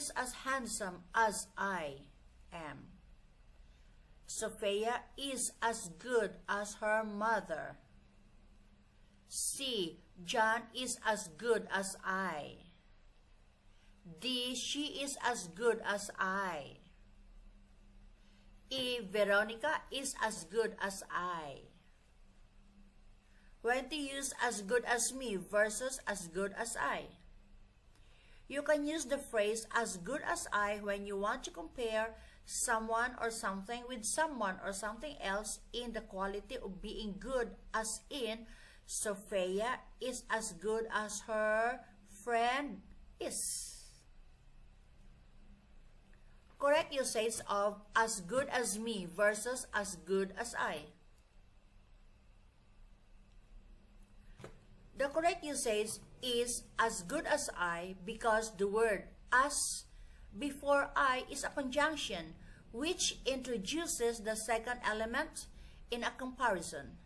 is as handsome as I am. Sophia is as good as her mother. C. John is as good as I. D. She is as good as I. E. Veronica is as good as I. When to use as good as me versus as good as I? You can use the phrase as good as I when you want to compare someone or something with someone or something else in the quality of being good, as in, Sophia is as good as her friend is. Correct usage of as good as me versus as good as I. The correct usage is as good as I because the word as before I is a conjunction which introduces the second element in a comparison.